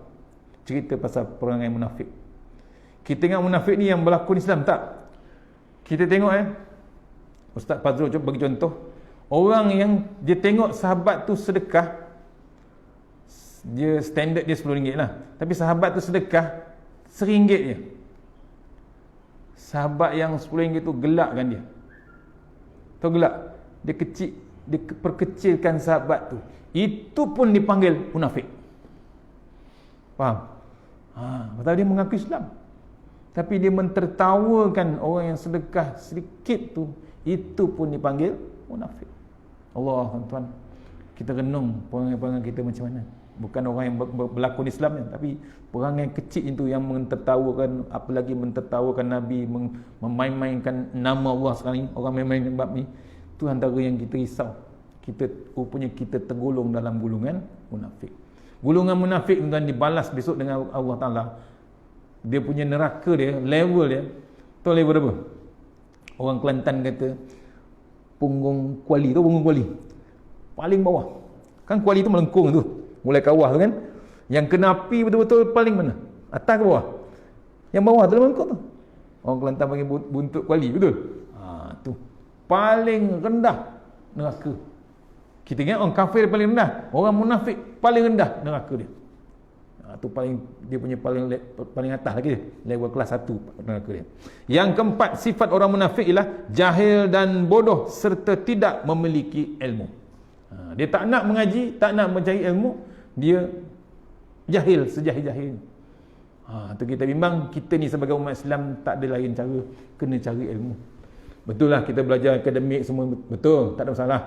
cerita pasal perangai munafik. Kita tengok munafik ni yang berlakon Islam tak? Kita tengok Ustaz Fazrul cuba bagi contoh. Orang yang dia tengok sahabat tu sedekah, dia standard dia RM10 lah. Tapi sahabat tu sedekah RM1 je. Sahabat yang RM10 tu gelakkan dia. Tahu gelak? Dia perkecilkan sahabat tu. Itu pun dipanggil munafik. Faham? Betul, dia mengaku Islam. Tapi dia mentertawakan orang yang sedekah sedikit tu, itu pun dipanggil munafik. Allah, tuan-tuan, kita renung perangai-perangai kita macam mana. Bukan orang yang berlakon Islam, tapi perangai kecil itu yang mentertawakan, apalagi mentertawakan Nabi, memain-mainkan nama Allah sekarang ni. Orang main-main bab ni, itu antara yang kita risau. Rupanya kita tergolong dalam golongan munafik. Golongan munafik, tuan-tuan, dibalas besok dengan Allah Ta'ala. Dia punya neraka dia, level dia, tahu level apa? Orang Kelantan kata punggung kuali, tu punggung kuali paling bawah kan, kuali tu melengkung tu, mulai kawah tu kan, yang kena api betul-betul paling mana, atas ke bawah? Yang bawah tu melengkung tu, orang Kelantan panggil buntut kuali, betul? Tu paling rendah neraka. Kita ingat orang kafir paling rendah, orang munafik paling rendah neraka dia. Tu paling, dia punya paling atas lagi dia, level kelas 1 neraka dia. Yang keempat, sifat orang munafik ialah jahil dan bodoh serta tidak memiliki ilmu. Dia tak nak mengaji, tak nak mencari ilmu, dia jahil sejahil-jahil. Tu kita bimbang, kita ni sebagai umat Islam tak ada lain cara, kena cari ilmu. Betul lah kita belajar akademik semua, betul, tak ada masalah.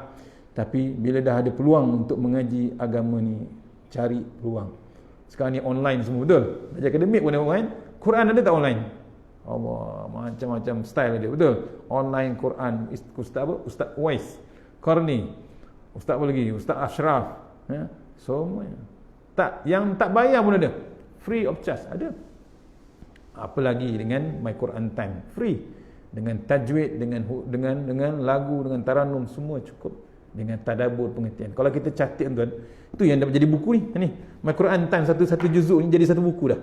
Tapi bila dah ada peluang untuk mengaji agama ni, cari peluang. Sekarang ni online semua, betul? Belajar akademik pun online. Quran ada tak online? Allah, macam-macam style dia, betul? Online Quran. Ustaz apa? Ustaz Uwais Qarni. Ustaz apa lagi? Ustaz Ashraf. Semuanya. Yang tak bayar pun ada. Free of charge ada. Apa lagi dengan My Quran Time, free. Dengan tajwid, dengan lagu, dengan taranum, semua cukup. Dengan tadabbur, pengertian. Kalau kita catat tuan, itu yang dah menjadi buku ni. My Quran Time satu juzuk ni jadi satu buku dah.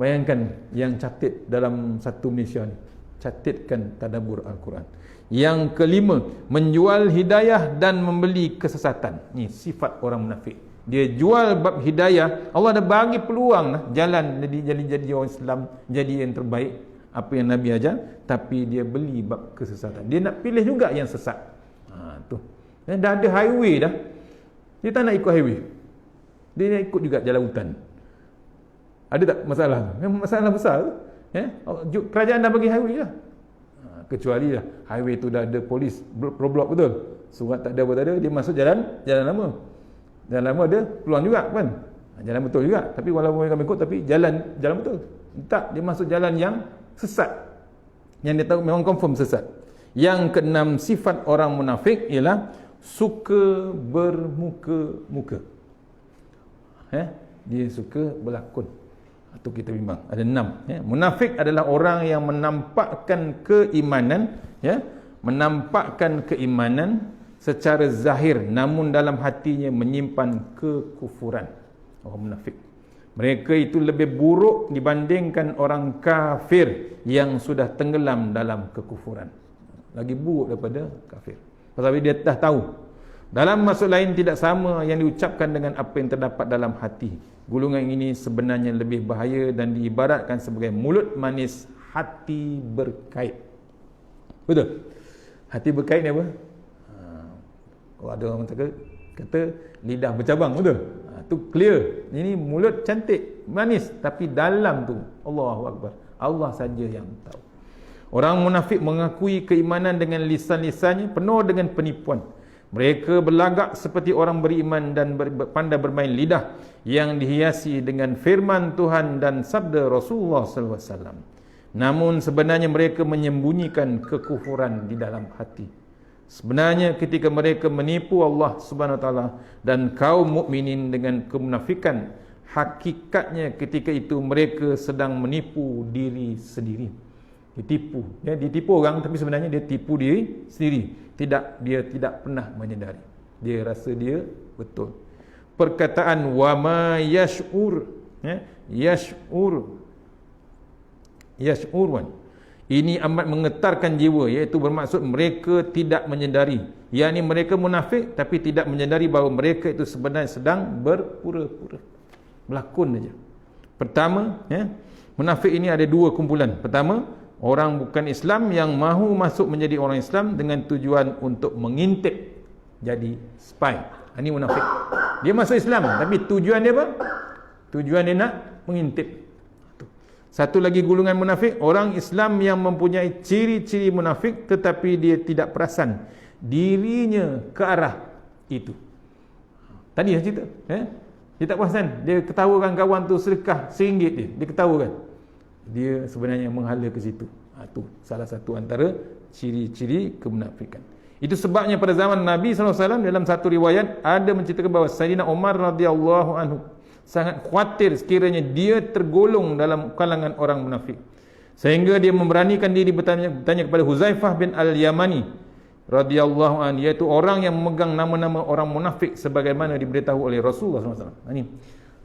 Bayangkan yang catat dalam satu Malaysia ni. Catatkan tadabbur Al-Quran. Yang kelima, menjual hidayah dan membeli kesesatan. Ni sifat orang munafik. Dia jual bab hidayah. Allah dah bagi peluang lah, jalan jadi orang Islam, jadi yang terbaik apa yang Nabi ajar, tapi dia beli bab kesesatan. Dia nak pilih juga yang sesat. Tu. Dan dah ada highway dah. Dia tak nak ikut highway. Dia nak ikut juga jalan hutan. Ada tak masalah? Memang masalah besar tu. Kerajaan dah bagi highway lah. Kecuali lah highway tu dah ada polis roadblock, betul? Surat tak ada apa tak ada, dia masuk jalan lama. Jalan lama ada peluang juga kan? Jalan betul juga. Tapi walaupun mereka ikut, tapi jalan betul. Tak, dia masuk jalan yang sesat. Yang dia tahu memang confirm sesat. Yang keenam, sifat orang munafik ialah suka bermuka-muka. Dia suka berlakon. Itu kita bimbang. Ada 6. Munafik adalah orang yang menampakkan keimanan, menampakkan keimanan secara zahir, namun dalam hatinya menyimpan kekufuran. Orang munafik. Mereka itu lebih buruk dibandingkan orang kafir yang sudah tenggelam dalam kekufuran. Lagi buruk daripada kafir. Pasal dia dah tahu. Dalam maksud lain tidak sama yang diucapkan dengan apa yang terdapat dalam hati. Gulungan ini sebenarnya lebih bahaya dan diibaratkan sebagai mulut manis, hati berkait. Betul? Hati berkait ni apa? Kalau ada orang kata lidah bercabang, betul? Tu clear. Ini mulut cantik, manis, tapi dalam tu Allahu Akbar. Allah saja yang tahu. Orang munafik mengakui keimanan dengan lisan-lisannya, penuh dengan penipuan. Mereka berlagak seperti orang beriman dan pandai bermain lidah yang dihiasi dengan firman Tuhan dan sabda Rasulullah SAW. Namun sebenarnya mereka menyembunyikan kekufuran di dalam hati. Sebenarnya ketika mereka menipu Allah Subhanahu Wa Taala dan kaum mukminin dengan kemunafikan, hakikatnya ketika itu mereka sedang menipu diri sendiri. Ditipu orang, tapi sebenarnya dia tipu diri sendiri. Dia tidak pernah menyedari. Dia rasa dia betul. Perkataan wa ma yash'ur, yash'urun, ini amat menggetarkan jiwa, iaitu bermaksud mereka tidak menyedari. Yakni mereka munafik tapi tidak menyedari bahawa mereka itu sebenarnya sedang berpura-pura. Berlakon saja. Pertama, munafik ini ada 2 kumpulan. Pertama, orang bukan Islam yang mahu masuk menjadi orang Islam dengan tujuan untuk mengintip jadi spy. Ini munafik. Dia masuk Islam tapi tujuan dia apa? Tujuan dia nak mengintip. Satu lagi golongan munafik, orang Islam yang mempunyai ciri-ciri munafik tetapi dia tidak perasan dirinya ke arah itu. Tadi dah cerita, dia tak perasan, dia ketawakan kawan tu sedekah RM1 dia ketawakan. Dia sebenarnya menghala ke situ. Itu salah satu antara ciri-ciri kemunafikan. Itu sebabnya pada zaman Nabi SAW dalam satu riwayat ada menceritakan bahawa Sayyidina Umar radhiyallahu anhu sangat khawatir sekiranya dia tergolong dalam kalangan orang munafik, sehingga dia memberanikan diri bertanya kepada Huzaifah bin Al-Yamani radhiyallahu anhu, iaitu orang yang memegang nama-nama orang munafik sebagaimana diberitahu oleh Rasulullah SAW. Ini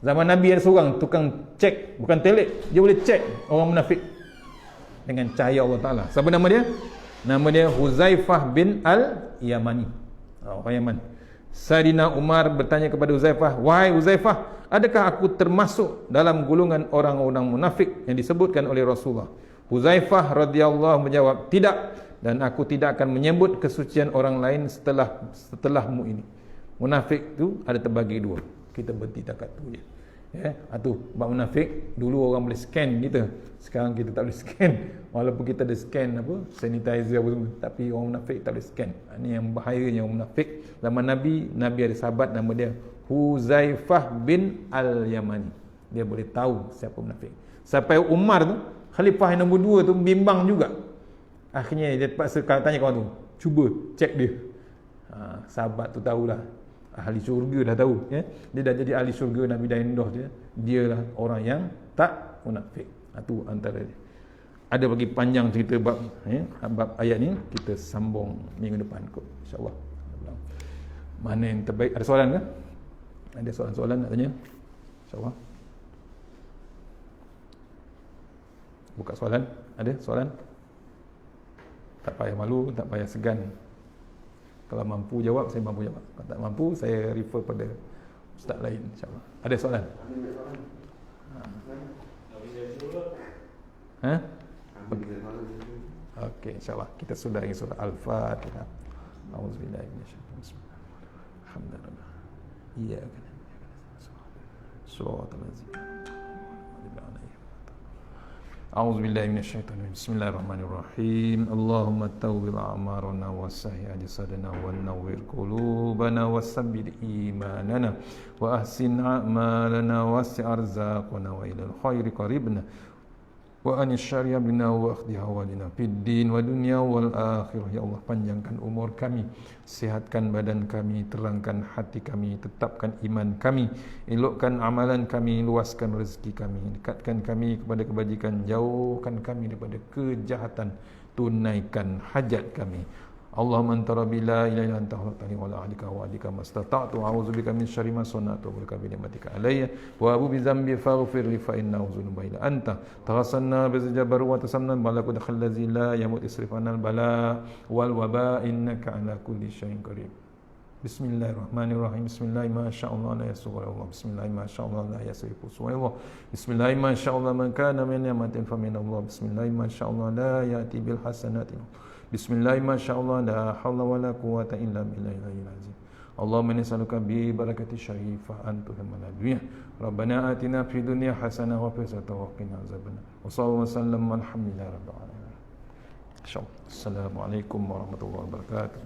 zaman Nabi ada seorang tukang cek, bukan telik, dia boleh cek orang munafik dengan cahaya Allah Ta'ala. Siapa nama dia? Nama dia Huzaifah bin Al-Yamani, orang Yaman. Sayyidina Umar bertanya kepada Huzaifah, wahai Huzaifah, adakah aku termasuk dalam golongan orang-orang munafik yang disebutkan oleh Rasulullah? Huzaifah radhiyallahu menjawab, tidak, dan aku tidak akan menyebut kesucian orang lain setelahmu ini. Munafik tu ada terbagi dua. Kita berhenti takat tu je. Atu bab munafik, dulu orang boleh scan kita. Sekarang kita tak boleh scan. Walaupun kita ada scan apa, sanitizer apa semua, tapi orang munafik tak boleh scan. Ini yang bahayanya orang munafik. Zaman Nabi ada sahabat nama dia Huzaifah bin Al-Yamani. Dia boleh tahu siapa munafik. Sampai Umar tu, khalifah yang nombor 2 tu bimbang juga. Akhirnya dia terpaksa tanya kawan tu, cuba cek dia. Sahabat tu tahulah, ahli syurga dah tahu, dia dah jadi ahli syurga, Nabi dah endorse dia. Dialah orang yang tak munafik. Itu antara dia. Ada bagi panjang cerita bab bab ayat ni, kita sambung minggu depan kot, insya-Allah. Mana yang terbaik? Ada soalan ke? Ada soalan nak tanya? Insya-Allah. Buka soalan. Ada soalan? Tak payah malu, tak payah segan. Kalau mampu jawab, saya mampu jawab. Kalau tak mampu, saya refer pada ustaz lain, insya-Allah. Ada soalan? Okey, insya-Allah kita sudahi surah Al-Fatihah. Auzubillahi minasyaitanir rajim. Alhamdulillah. Iyyaka na'budu wa shiratal ladzina أعوذ بالله من الشيطان الرجيم بسم الله الرحمن الرحيم اللهم طول أعمارنا وسهل أجسادنا ونور قلوبنا وثبت إيماننا وأحسن أعمالنا واسع أرزاقنا وإلى الخير قربنا وأن الشر بنا وأخذ حوالنا في الدين والدنيا والآخرة. Ya Allah, panjangkan umur kami, sihatkan badan kami, terangkan hati kami, tetapkan iman kami, elokkan amalan kami, luaskan rezeki kami, dekatkan kami kepada kebajikan, jauhkan kami daripada kejahatan, tunaikan hajat kami. Allahumma anta rabbi la ilaha illa anta khalaqtani wa la ahlika wa adika mastata'tu a'udzubika min syarri ma sana'tu wa bika bi ni'matika alayya wa abu bi dhanbi faghfir li fa innahu dzunubun illa anta taghasanna bi jabar wa tasamna malaku dakhal ladzi la yamut isrifana al bala wal waba innaka ala kulli syai'in qadir. Bismillahirrahmanirrahim. Bismillah ma sya'allah la yasughu Allah. Bismillah ma sya'allah la yasrifu Allah. Bismillah ma sya'allah man kana min ni'matin fa min Allah. Bismillah ma sya'allah la ya'ti bil hasanati. Bismillah ma sya'allah la hawla wa la quwwata illa billahil azim. Allahumma inni nas'aluka bi barakati syarifah an tuhmana dunya. Rabbana atina fid dunya hasanah wa fil akhirati wa qina azabannar. Wa sallallahu wasallam alhamdulillahi rabbil alamin. Assalamualaikum warahmatullahi wabarakatuh.